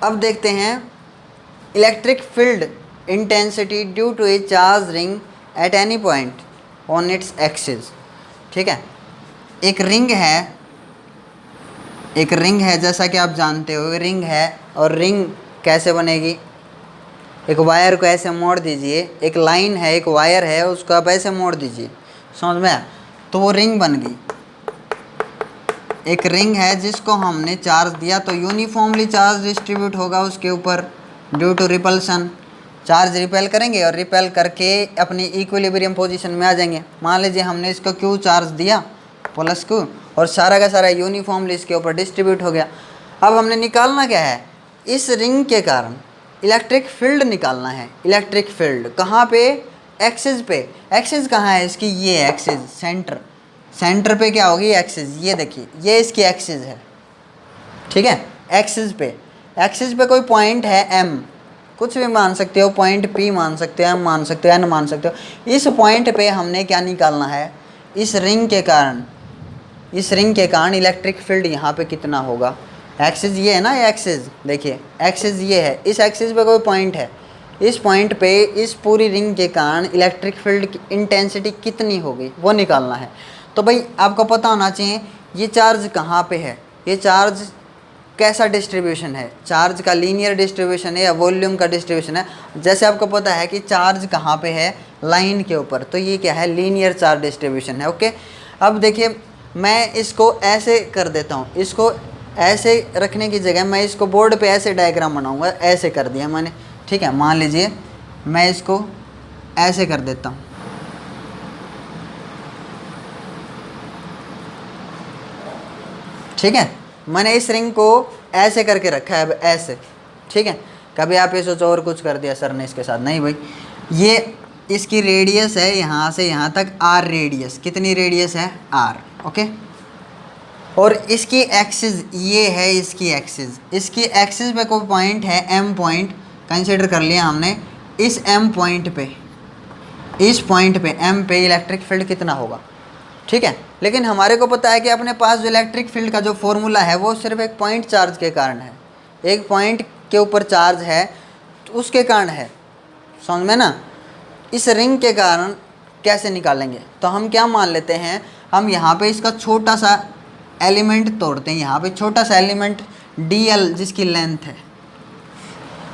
अब देखते हैं electric field intensity due to a charge ring at any point on its axis. ठीक है, एक रिंग है जैसा कि आप जानते हो, रिंग है। और रिंग कैसे बनेगी? एक वायर को ऐसे मोड़ दीजिए, एक लाइन है, एक वायर है, उसको आप ऐसे मोड़ दीजिए, समझ में आया? तो वो रिंग बन गई। एक रिंग है जिसको हमने चार्ज दिया तो यूनिफॉर्मली चार्ज डिस्ट्रीब्यूट होगा उसके ऊपर due to repulsion. Charge repel करेंगे और रिपेल करके अपनी इक्विलिब्रियम पोजीशन में आ जाएंगे। मान लीजिए हमने इसको क्यू चार्ज दिया प्लस क्यू, और सारा का सारा यूनिफॉर्मली इसके ऊपर डिस्ट्रीब्यूट हो गया। अब हमने निकालना क्या है? इस रिंग के कारण इलेक्ट्रिक फील्ड निकालना है। इलेक्ट्रिक फील्ड कहाँ पे? एक्सिस पे। एक्सिस कहाँ है इसकी? ये एक्सिस, सेंटर पे क्या होगी? एक्सिस। ये देखिए, ये इसकी एक्सिस है। ठीक है, एक्सिस पे कोई पॉइंट है M, कुछ भी मान सकते हो, पॉइंट P मान सकते हो, M मान सकते हो, N मान सकते हो। इस पॉइंट पे हमने क्या निकालना है? इस रिंग के कारण इलेक्ट्रिक फील्ड यहाँ पे कितना होगा? एक्सिस ये है ना, ये एक्सिस देखिए, एक्सिस ये है, इस एक्सिस पे कोई पॉइंट है, इस पॉइंट पे इस पूरी रिंग के कारण इलेक्ट्रिक फील्ड की इंटेंसिटी कितनी होगी वो निकालना है। तो भाई आपको पता होना चाहिए ये चार्ज कहाँ पे है, ये चार्ज कैसा डिस्ट्रीब्यूशन है, चार्ज का लीनियर डिस्ट्रीब्यूशन है या वॉल्यूम का डिस्ट्रीब्यूशन है। जैसे आपको पता है कि चार्ज कहाँ पे है? लाइन के ऊपर, तो ये क्या है? लीनियर चार्ज डिस्ट्रीब्यूशन है। ओके, अब देखिए मैं इसको ऐसे कर देता हूँ, इसको ऐसे रखने की जगह मैं इसको बोर्ड पे ऐसे डायग्राम बनाऊँगा, ऐसे कर दिया मैंने। ठीक है, मान लीजिए मैं इसको ऐसे कर देता हूँ। ठीक है, मैंने इस रिंग को ऐसे करके रखा है, अब ऐसे। ठीक है, कभी आप ये सोचो और कुछ कर दिया सर ने इसके साथ, नहीं भाई, ये इसकी रेडियस है यहाँ से यहाँ तक R रेडियस। कितनी रेडियस है? R। ओके, और इसकी एक्सिस ये है, इसकी एक्सिस पे कोई पॉइंट है M पॉइंट कंसीडर कर लिया हमने। इस M पॉइंट पे M पे इलेक्ट्रिक फील्ड कितना होगा? ठीक है, लेकिन हमारे को पता है कि अपने पास जो इलेक्ट्रिक फील्ड का जो फॉर्मूला है वो सिर्फ एक पॉइंट चार्ज के कारण है, एक पॉइंट के ऊपर चार्ज है तो उसके कारण है, समझ में ना? इस रिंग के कारण कैसे निकालेंगे? तो हम क्या मान लेते हैं, हम यहाँ पे इसका छोटा सा एलिमेंट तोड़ते हैं, यहाँ पे छोटा सा एलिमेंट DL जिसकी लेंथ है,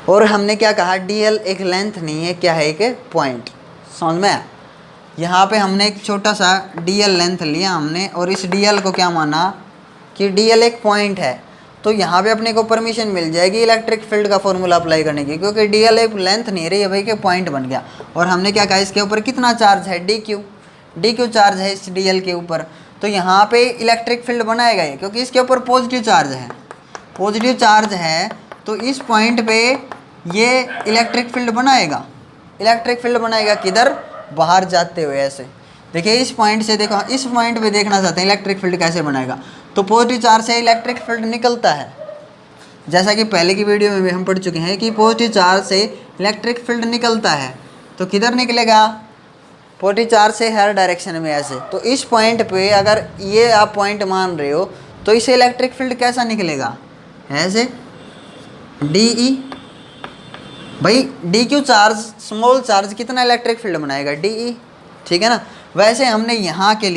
और हमने क्या कहा? DL एक लेंथ नहीं है, क्या है? एक पॉइंट। समझ में आया? यहाँ पे हमने एक छोटा सा DL लेंथ लिया हमने, और इस DL को क्या माना कि DL एक पॉइंट है। तो यहाँ पे अपने को परमिशन मिल जाएगी इलेक्ट्रिक फील्ड का फॉर्मूला अप्लाई करने की, क्योंकि DL एक लेंथ नहीं रही है भाई, के पॉइंट बन गया। और हमने क्या कहा? इसके ऊपर कितना चार्ज है? DQ चार्ज है इस DL के ऊपर। तो यहाँ पे इलेक्ट्रिक फील्ड बनाएगा ये, क्योंकि इसके ऊपर पॉजिटिव चार्ज है, तो इस पॉइंट पे ये इलेक्ट्रिक फील्ड बनाएगा। किधर? बाहर जाते हुए ऐसे। देखिए इस पॉइंट से देखो, इस पॉइंट पे देखना चाहते हैं इलेक्ट्रिक फील्ड कैसे बनाएगा। तो पॉजिटिव चार्ज से इलेक्ट्रिक फील्ड निकलता है, जैसा कि पहले की वीडियो में भी हम पढ़ चुके हैं कि पॉजिटिव चार्ज से इलेक्ट्रिक फील्ड निकलता है। तो किधर निकलेगा? पॉजिटिव चार्ज से हर डायरेक्शन में ऐसे। तो इस पॉइंट पे अगर ये आप पॉइंट मान रहे हो तो इसे इलेक्ट्रिक फील्ड कैसा निकलेगा? ऐसे DE। भाई DQ चार्ज, स्मॉल चार्ज कितना इलेक्ट्रिक फील्ड बनाएगा? DE। ठीक है ना? वैसे हमने यहाँ के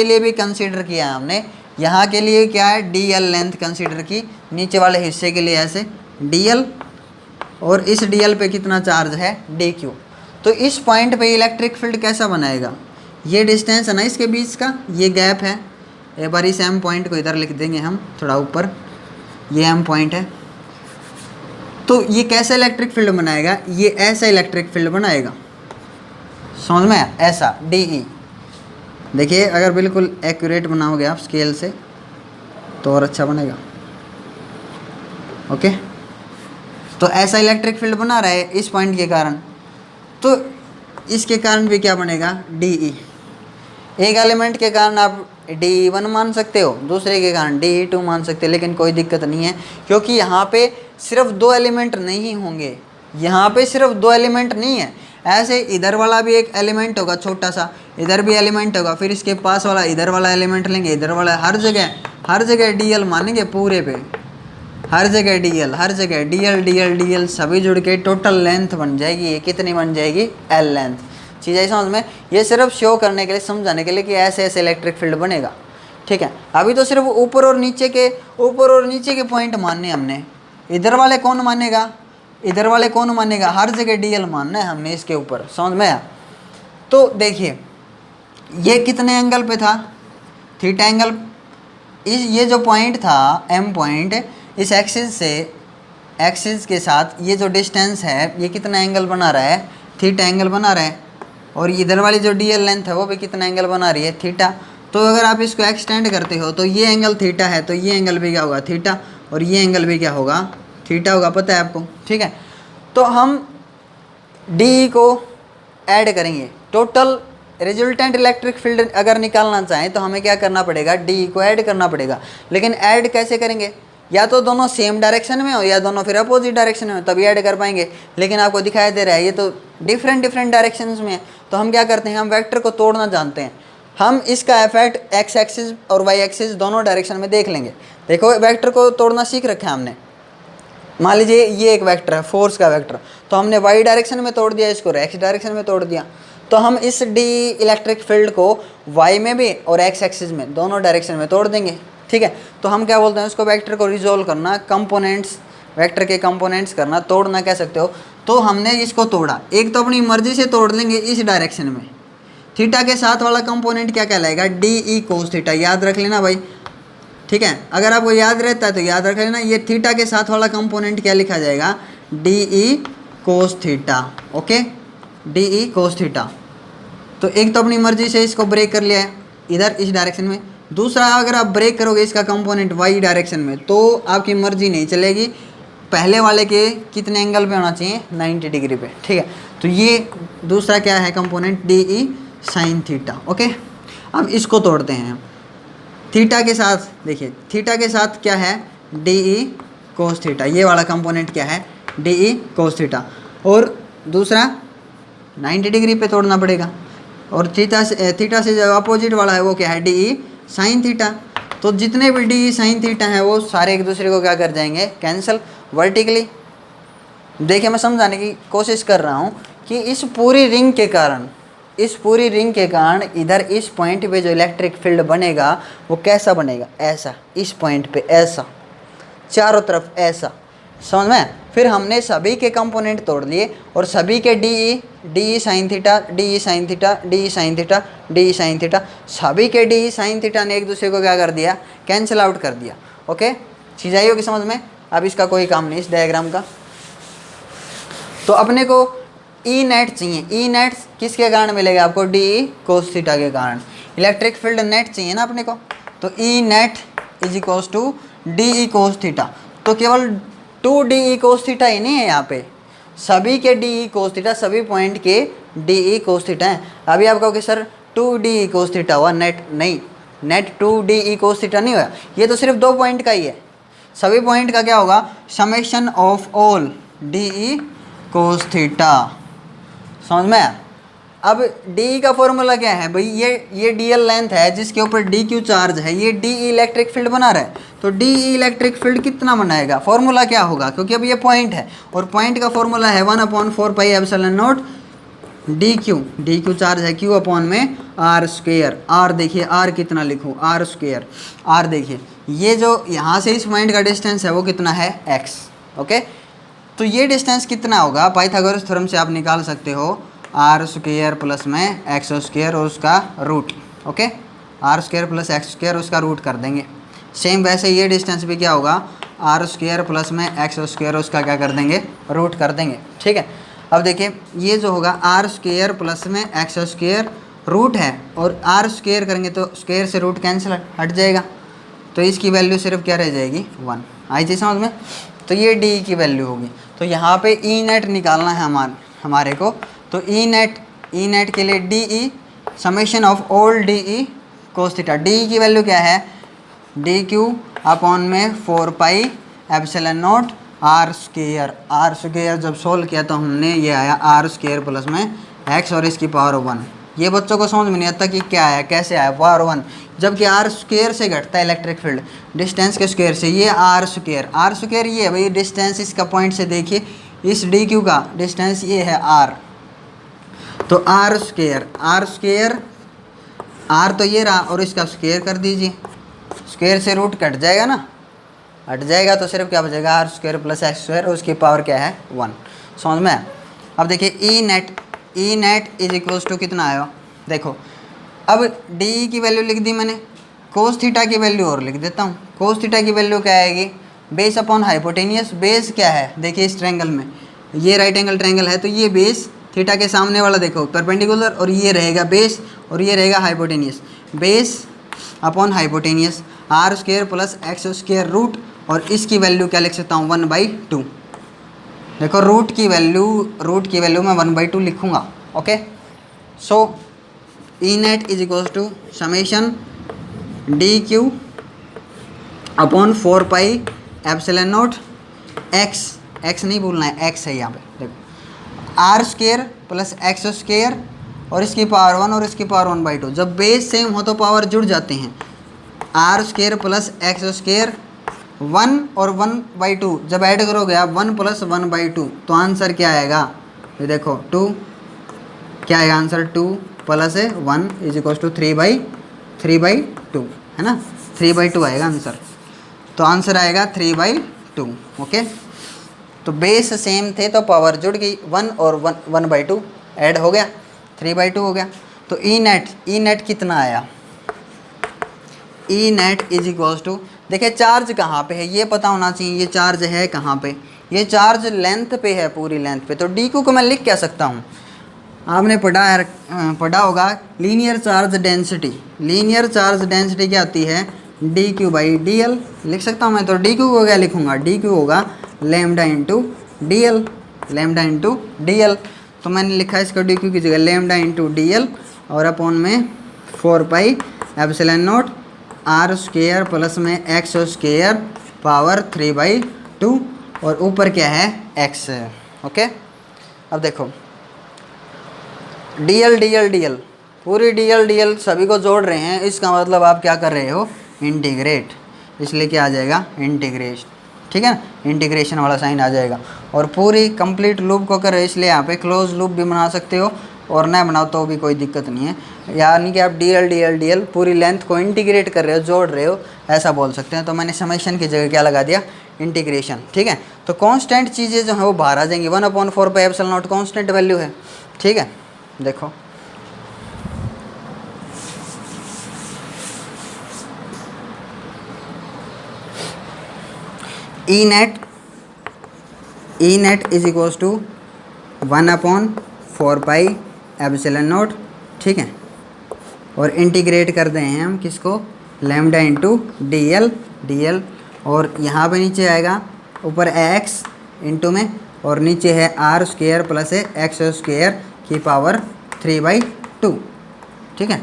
लिए भी कंसीडर किया है। हमने यहाँ के लिए क्या है? DL लेंथ कंसीडर की, नीचे वाले हिस्से के लिए ऐसे DL, और इस DL पे कितना चार्ज है? DQ। तो इस पॉइंट पे इलेक्ट्रिक फील्ड कैसा बनाएगा? ये डिस्टेंस है ना इसके बीच का, ये गैप है। एक बार इस M पॉइंट को इधर लिख देंगे हम थोड़ा ऊपर, ये M पॉइंट है। तो ये कैसा इलेक्ट्रिक फील्ड बनाएगा? ये ऐसा इलेक्ट्रिक फील्ड बनाएगा, समझ में? ऐसा DE। देखिए अगर बिल्कुल एक्यूरेट बनाओगे आप स्केल से तो और अच्छा बनेगा। ओके, तो ऐसा इलेक्ट्रिक फील्ड बना रहा है इस पॉइंट के कारण, तो इसके कारण भी क्या बनेगा? DE। एक एलिमेंट के कारण आप DE1 मान सकते हो, दूसरे के कारण DE2 मान सकते हो, लेकिन कोई दिक्कत नहीं है, क्योंकि यहाँ पे सिर्फ 2 एलिमेंट नहीं होंगे। यहाँ पे सिर्फ 2 एलिमेंट नहीं है, ऐसे इधर वाला भी एक एलिमेंट होगा छोटा सा, इधर भी एलिमेंट होगा, फिर इसके पास वाला इधर वाला एलिमेंट लेंगे, इधर वाला, हर जगह DL मानेंगे पूरे पे, हर जगह डीएल, हर जगह डीएल डीएल डीएल सभी जुड़ के टोटल लेंथ बन जाएगी। ये कितनी बन जाएगी? L length. चीज़ आई समझ में? ये सिर्फ शो करने के लिए, समझाने के लिए कि ऐसे ऐसे इलेक्ट्रिक फील्ड बनेगा। ठीक है, अभी तो सिर्फ ऊपर और नीचे के पॉइंट मानने हमने। इधर वाले कौन मानेगा? इधर वाले कौन मानेगा? हर जगह डीएल मानना है हमने इसके ऊपर। समझ में आया? तो देखिए ये कितने एंगल पे था? Theta angle. ये जो पॉइंट था एम पॉइंट, इस एक्सिस के साथ ये जो डिस्टेंस है ये कितना एंगल बना रहा है? थीटा एंगल बना रहा है। और इधर वाली जो डीएल लेंथ है वो भी कितना एंगल बना रही है? थीटा। तो अगर आप इसको एक्सटेंड करते हो तो ये एंगल थीटा है, तो ये एंगल भी क्या होगा? थीटा। और ये एंगल भी क्या होगा? थीटा होगा, पता है आपको। ठीक है, तो हम डी को ऐड करेंगे। टोटल रिजल्टेंट इलेक्ट्रिक फील्ड अगर निकालना चाहें तो हमें क्या करना पड़ेगा? डी को ऐड करना पड़ेगा। लेकिन ऐड कैसे करेंगे? या तो दोनों सेम डायरेक्शन में हो या दोनों फिर अपोजिट डायरेक्शन में हो, तभी ऐड कर पाएंगे। लेकिन आपको दिखाई दे रहा है ये तो डिफरेंट डायरेक्शंस में है। तो हम क्या करते हैं? हम वेक्टर को तोड़ना जानते हैं। हम इसका इफेक्ट एक्स एक्सिस और वाई एक्सिस दोनों डायरेक्शन में देख लेंगे। देखो वेक्टर को तोड़ना सीख रखा है हमने। मान लीजिए ये एक वेक्टर है, फोर्स का वेक्टर, तो हमने वाई डायरेक्शन में तोड़ दिया, इसको एक्स डायरेक्शन में तोड़ दिया। तो हम इस डी इलेक्ट्रिक फील्ड को वाई में भी और एक्स एक्सिस में दोनों डायरेक्शन में तोड़ देंगे। ठीक है, तो हम क्या बोलते हैं उसको? वेक्टर को रिजोल्व करना, कंपोनेंट्स, वेक्टर के कंपोनेंट्स करना, तोड़ना कह सकते हो। तो हमने इसको तोड़ा, एक तो अपनी मर्जी से तोड़ लेंगे इस डायरेक्शन में। थीटा के साथ वाला कंपोनेंट क्या कहलाएगा? D E cos theta. याद रख लेना भाई। ठीक है, अगर आपको याद रहता है तो याद रख लेना। ये थीटा के साथ वाला कंपोनेंट क्या लिखा जाएगा? D E cos theta. Okay, D E cos theta. तो एक तो अपनी मर्जी से इसको ब्रेक कर लिया है इधर इस डायरेक्शन में। दूसरा, अगर आप ब्रेक करोगे इसका कंपोनेंट वाई डायरेक्शन में तो आपकी मर्जी नहीं चलेगी। पहले वाले के कितने एंगल पे होना चाहिए? 90 डिग्री पे। ठीक है, तो ये दूसरा क्या है component? D E sine theta. Okay, अब इसको तोड़ते हैं। थीटा के साथ देखिए, थीटा के साथ क्या है? D E cos theta. ये वाला कंपोनेंट क्या है? D E cos theta. और दूसरा 90 डिग्री पे तोड़ना पड़ेगा। और थीटा से जो अपोजिट वाला है वो क्या है? D E sine theta. तो जितने भी डी ई साइन थीटा हैं वो सारे एक दूसरे को क्या कर जाएंगे? Cancel vertically. देखिए मैं समझाने की कोशिश कर रहा हूँ कि इस पूरी रिंग के कारण इधर इस पॉइंट पे जो इलेक्ट्रिक फील्ड बनेगा वो कैसा बनेगा? ऐसा। इस पॉइंट पे ऐसा, चारों तरफ ऐसा। समझ में? फिर हमने सभी के कंपोनेंट तोड़ लिए और सभी के D E sine theta, D E sine theta, D E sine theta, D E sine theta, सभी के डी ई साइन थीटा ने एक दूसरे को क्या कर दिया? कैंसिल आउट कर दिया। ओके, चीज़ आई होगी समझ में? अब इसका कोई काम नहीं इस डायग्राम का। तो अपने को ई नेट चाहिए। ई नेट किसके कारण मिलेगा आपको? डी ई कोस थीटा के कारण। इलेक्ट्रिक फील्ड नेट चाहिए ना अपने को, तो E net is equals to D E cos theta. तो केवल 2 डी ई कोस थीटा ही नहीं है यहाँ पे, सभी के डी ई कोस थीटा, सभी पॉइंट के डी ई कोस थीटा है। अभी आप कहोगे sir 2 D E cos theta हुआ, नेट नहीं, net 2 D E cos theta नहीं हुआ। ये तो सिर्फ 2 पॉइंट का ही है। सभी पॉइंट का क्या होगा? Summation of all d E cos theta. समझ में आया? अब डी का फॉर्मूला क्या है भाई? ये डीएल लेंथ है जिसके ऊपर डी क्यू चार्ज है, ये डी इलेक्ट्रिक फील्ड बना रहा है। तो डी इलेक्ट्रिक फील्ड कितना बनाएगा? फॉर्मूला क्या होगा? क्योंकि अब ये पॉइंट है और पॉइंट का फॉर्मूला है 1/4 pi epsilon not D Q charge है क्यू अपॉन में आर स्क्वेयर। आर देखिए, आर कितना लिखूँ? Are square. आर देखिए, ये जो यहाँ से इस पॉइंट का डिस्टेंस है वो कितना है? एक्स। ओके, तो ये डिस्टेंस कितना होगा? पाइथागोरस थ्योरम से आप निकाल सकते हो आर स्क्वेयर प्लस में एक्स स्क्वेयर और उसका root. Okay, r square plus x square उसका रूट कर देंगे। सेम वैसे ये डिस्टेंस भी क्या होगा? आर स्क्वेयर प्लस में एक्स स्क्वेयर उसका क्या कर देंगे? रूट कर देंगे। ठीक है, अब देखिए ये जो होगा आर स्क्वेयर प्लस में एक्स स्क्वेयर रूट है, और आर स्क्वेयर करेंगे तो स्क्वेयर से रूट कैंसिल हट जाएगा, तो इसकी वैल्यू सिर्फ क्या रह जाएगी? 1। आई चीज़ समझ में? तो ये डी की वैल्यू होगी। तो यहाँ पे ई नेट निकालना है हमारे को। तो ई नेट के लिए d E summation of all d E cos theta. D की वैल्यू क्या है? डी क्यू अपॉन में 4 pi epsilon naught r square. R square जब सोल्व किया तो हमने ये आया आर स्क्वेयर प्लस में एक्स और इसकी पावर 1। ये बच्चों को समझ में नहीं आता कि क्या आया, कैसे आया पावर 1। जबकि आर स्क्वायर से घटता है इलेक्ट्रिक फील्ड, डिस्टेंस के स्क्वायर से। ये आर स्क्वायर ये है भाई डिस्टेंस इसका पॉइंट से देखिए, इस डी क्यू का डिस्टेंस ये है आर, तो आर स्क्वायर आर तो ये रहा और इसका स्क्वायर कर दीजिए, स्क्वायर से रूट कट जाएगा ना, हट जाएगा तो सिर्फ क्या बचेगा r square plus x square और उसकी पावर क्या है 1। समझ में आया? अब देखिए ई नेट इज इक्वल्स टू कितना आया देखो, अब डी की वैल्यू लिख दी मैंने, कोस थीटा की वैल्यू और लिख देता हूँ। कोस थीटा की वैल्यू क्या आएगी, बेस अपॉन हाइपोटेनियस। बेस क्या है देखिए इस ट्रायंगल में, ये राइट एंगल ट्रायंगल है तो ये बेस थीटा के सामने वाला देखो परपेंडिकुलर, और ये रहेगा बेस और ये रहेगा hypotenuse. Base upon hypotenuse r square plus x square root, और इसकी वैल्यू क्या लिख सकता हूँ 1/2। देखो रूट की वैल्यू मैं 1/2 लिखूँगा। Okay, so E net is equals to summation d q upon 4 pi epsilon naught x नहीं भूलना है, एक्स है यहाँ पे देखो, r square plus x square और इसकी पावर 1 और इसकी पावर 1/2। जब बेस सेम हो तो पावर जुड़ जाते हैं। R square plus x square 1 और 1/2 जब ऐड करोगे आप 1 प्लस 1/2 तो आंसर क्या आएगा, ये देखो 2, क्या आएगा answer 2 plus 1 is equal to 3/2 है ना, 3/2 आएगा आंसर। तो आंसर आएगा 3/2। ओके, तो बेस सेम थे तो पावर जुड़ गई, 1 और 1/2 ऐड हो गया, 3/2 हो गया। तो ई नेट कितना आया, ई नेट इज इक्वल्स टू, देखिए चार्ज कहाँ पे है ये पता होना चाहिए, ये चार्ज है कहाँ पे, ये चार्ज लेंथ पे है, पूरी लेंथ पे। तो डी क्यू को मैं लिख क्या सकता हूँ, आपने पढ़ा होगा लीनियर चार्ज डेंसिटी क्या आती है, d Q by D L लिख सकता हूँ मैं। तो डी क्यू को क्या लिखूँगा, डी क्यू होगा लैम्डा इंटू डी एल। तो मैंने लिखा है इसका डी क्यू की जगह लैम्डा इंटू डी एल और अपॉन में 4 pi epsilon naught r square plus में एक्स स्क्वायर पावर 3/2 और ऊपर क्या है एक्स। ओके, अब देखो डी एल पूरी डी एल सभी को जोड़ रहे हैं, इसका मतलब आप क्या कर रहे हो, इंटीग्रेट, इसलिए क्या आ जाएगा इंटीग्रेशन। ठीक है ना, इंटीग्रेशन वाला साइन आ जाएगा। और पूरी कंप्लीट लूप को कर रहे हो इसलिए यहाँ पे क्लोज लूप भी बना सकते हो और ना बनाओ तो भी कोई दिक्कत नहीं है, यानी कि आप डी एल पूरी लेंथ को इंटीग्रेट कर रहे हो, जोड़ रहे हो, ऐसा बोल सकते हैं। तो मैंने समेशन की जगह क्या लगा दिया, इंटीग्रेशन। ठीक है, तो कांस्टेंट चीज़ें जो है वो बाहर आ जाएंगी, 1/4 pi epsilon naught constant value है। ठीक है, देखो E net is equals to 1/4 pi epsilon naught. ठीक है, और इंटीग्रेट कर दें हैं हम किसको, लैम्डा इंटू डी एल और यहाँ पे नीचे आएगा ऊपर एक्स इंटू में और नीचे है r square plus x square की पावर 3/2। ठीक है,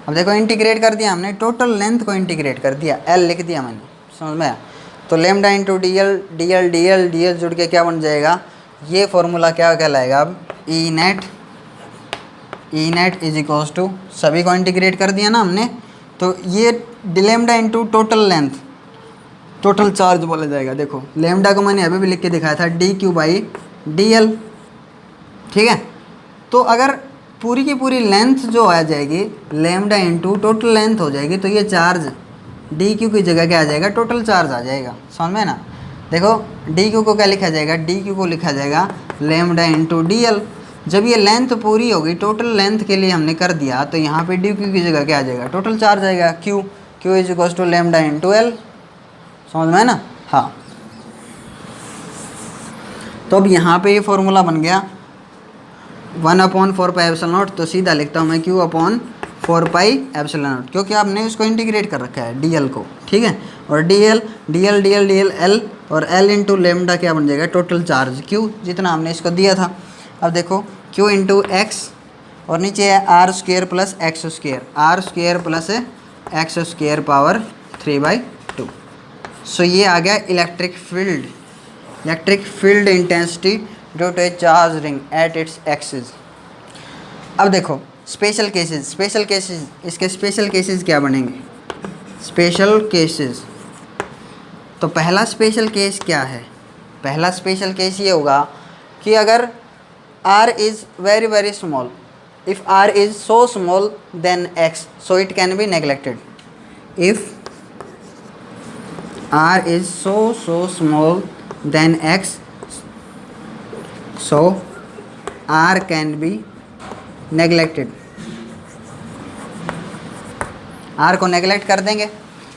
अब देखो इंटीग्रेट कर दिया हमने, टोटल लेंथ को इंटीग्रेट कर दिया, एल लिख दिया मैंने, समझ में आया। तो लैम्डा इंटू डी एल जुड़ के क्या बन जाएगा, ये फॉर्मूला क्या कहलाएगा अब, ई नेट इज इक्वल्स टू, सभी को इंटीग्रेट कर दिया ना हमने, तो ये lambda into total length, total charge बोला जाएगा। देखो लैम्डा को मैंने अभी भी लिख के दिखाया था D Q by D L. ठीक है, तो अगर पूरी की पूरी लेंथ जो आ जाएगी लैम्डा इंटू टोटल लेंथ हो जाएगी, तो ये चार्ज डी क्यू की जगह क्या आ जाएगा, टोटल चार्ज आ जाएगा। समझ में ना, देखो डी क्यू को क्या लिखा जाएगा, डी क्यू को लिखा जाएगा लैम्डा इंटू डी एल। जब ये लेंथ पूरी होगी, टोटल लेंथ के लिए हमने कर दिया, तो यहाँ पे डी क्यू की जगह क्या आ जाएगा, टोटल चार्ज आएगा, q is equals to lambda into l. समझ में ना, हाँ। तो अब यहाँ पे ये फॉर्मूला बन गया 1/4 पाई एप्सिलॉन नॉट, तो सीधा लिखता हूँ मैं Q/4 पाई एप्सिलॉन नॉट, क्योंकि आपने उसको इंटीग्रेट कर रखा है डी एल को। ठीक है, और डी एल एल और एल इंटू लेमडा क्या बन जाएगा, टोटल चार्ज Q जितना हमने इसको दिया था। अब देखो Q इंटू एक्स और नीचे है r square plus x square plus x square power 3/2। So ये आ गया electric field intensity due to a charge ring at its axis. अब देखो स्पेशल केसेस, इसके स्पेशल केसेस क्या बनेंगे। Special cases. तो पहला स्पेशल केस क्या है? पहला स्पेशल केस ये होगा कि अगर r is very very small, if r is so small then x, so it can be neglected. If r is so small than x, so r can be neglected। r को neglect कर देंगे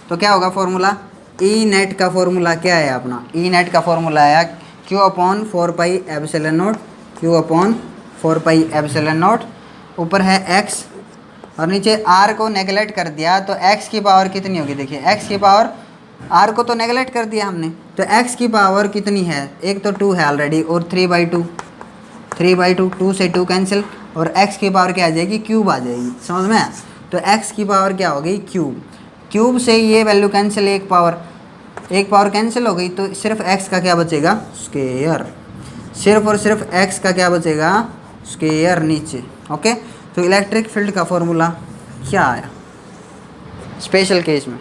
तो क्या होगा formula? E net का formula क्या है अपना? ई नेट का फॉर्मूला है q upon 4 epsilon not, q upon 4 epsilon not, ऊपर है x और नीचे r को नेगलेक्ट कर दिया तो x की पावर कितनी होगी? देखिए x की पावर, r को तो नेगलेक्ट कर दिया हमने, तो x की पावर कितनी है? एक तो 2 है ऑलरेडी और 3/2, 3/2, 2 से 2 कैंसिल और x की पावर क्या आ जाएगी? क्यूब आ जाएगी। समझ में? तो x की पावर क्या हो गई? क्यूब। क्यूब से ये वैल्यू कैंसिल, एक पावर कैंसिल हो गई तो सिर्फ x का क्या बचेगा? स्क्वायर। सिर्फ और सिर्फ x का क्या बचेगा? स्क्वायर नीचे। ओके, तो इलेक्ट्रिक फील्ड का फॉर्मूला क्या आया स्पेशल केस में?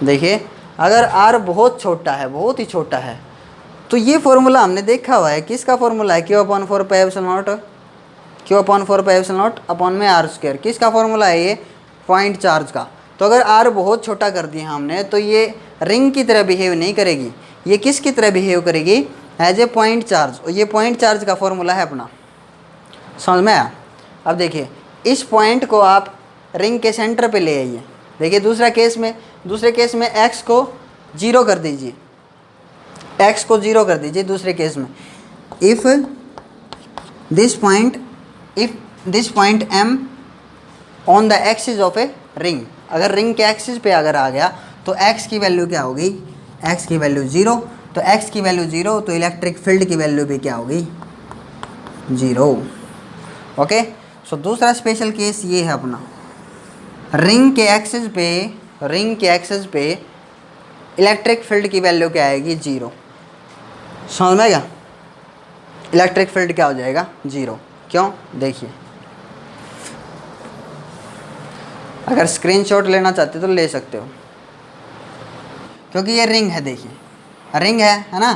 देखिए, अगर r बहुत छोटा है, बहुत ही छोटा है, तो ये फॉर्मूला हमने देखा हुआ है। किसका फॉर्मूला है? q upon 4 pi epsilon not, q upon 4 pi epsilon not upon में r स्क्वायर। किसका फॉर्मूला है ये? पॉइंट चार्ज का। तो अगर r बहुत छोटा कर दिया हमने तो ये रिंग की तरह बिहेव नहीं करेगी, ये किसकी तरह बिहेव करेगी? As a point charge. और ये पॉइंट चार्ज का फॉर्मूला है अपना। समझ में आया? अब देखिए, इस पॉइंट को आप रिंग के सेंटर पे ले आइए। देखिए दूसरे केस में x को 0 कर दीजिए, x को 0 कर दीजिए दूसरे केस में। If this point m on the axis of a ring, अगर रिंग के एक्सिस पे अगर आ गया तो x की वैल्यू क्या होगी? x की वैल्यू 0। तो x की वैल्यू 0 तो इलेक्ट्रिक फील्ड की वैल्यू भी क्या होगी? 0। ओके, सो दूसरा स्पेशल केस ये है अपना, रिंग के एक्सिस पे इलेक्ट्रिक फील्ड की वैल्यू क्या आएगी? 0। समझ में आएगा? इलेक्ट्रिक फील्ड क्या हो जाएगा? 0। क्यों? देखिए, अगर स्क्रीनशॉट लेना चाहते हो तो ले सकते हो, क्योंकि ये रिंग है। देखिए रिंग है ना,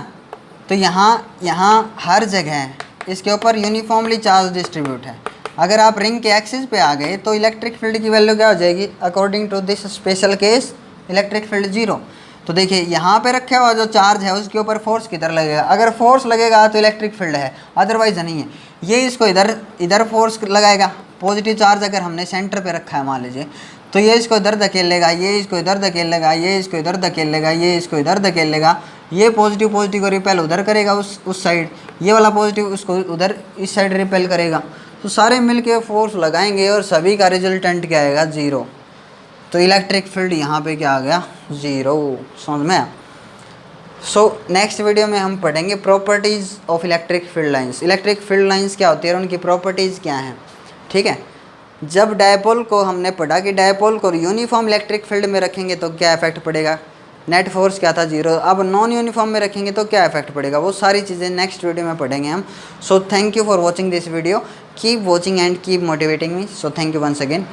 तो यहाँ हर जगह इसके ऊपर यूनिफॉर्मली चार्ज डिस्ट्रीब्यूट है। अगर आप रिंग के एक्सिस पे आ गए तो इलेक्ट्रिक फील्ड की वैल्यू क्या हो जाएगी? According to this special case electric field 0। तो देखिए यहाँ पे रखा हुआ जो चार्ज है उसके ऊपर फोर्स किधर लगेगा? अगर फोर्स लगेगा तो इलेक्ट्रिक फील्ड है, अदरवाइज नहीं है। ये इसको इधर फोर्स लगाएगा। पॉजिटिव चार्ज अगर हमने सेंटर पे रखा है मान लीजिए, तो ये इसको इधर धकेल लेगा, ये इसको इधर धकेल लेगा, ये इसको इधर धकेल लेगा, ये इसको इधर धकेल लेगा। ये पॉजिटिव को रिपेल उधर करेगा उस साइड, ये वाला पॉजिटिव उसको उधर इस साइड रिपेल करेगा। तो सारे मिलके फोर्स लगाएंगे और सभी का रिजल्टेंट क्या आएगा? 0। तो इलेक्ट्रिक फील्ड यहाँ पे क्या आ गया? 0। समझ में? सो नेक्स्ट वीडियो में हम पढ़ेंगे properties of electric field lines. Electric field lines क्या होती है और उनकी प्रॉपर्टीज़ क्या हैं। ठीक है, जब डायपोल को हमने पढ़ा कि डायपोल को यूनिफॉर्म इलेक्ट्रिक फील्ड में रखेंगे तो क्या इफेक्ट पड़ेगा? नेट फोर्स क्या था? 0। अब नॉन यूनिफॉर्म में रखेंगे तो क्या इफेक्ट पड़ेगा? वो सारी चीज़ें नेक्स्ट वीडियो में पढ़ेंगे हम। So thank you for watching this video, keep watching and keep motivating me. So thank you once again.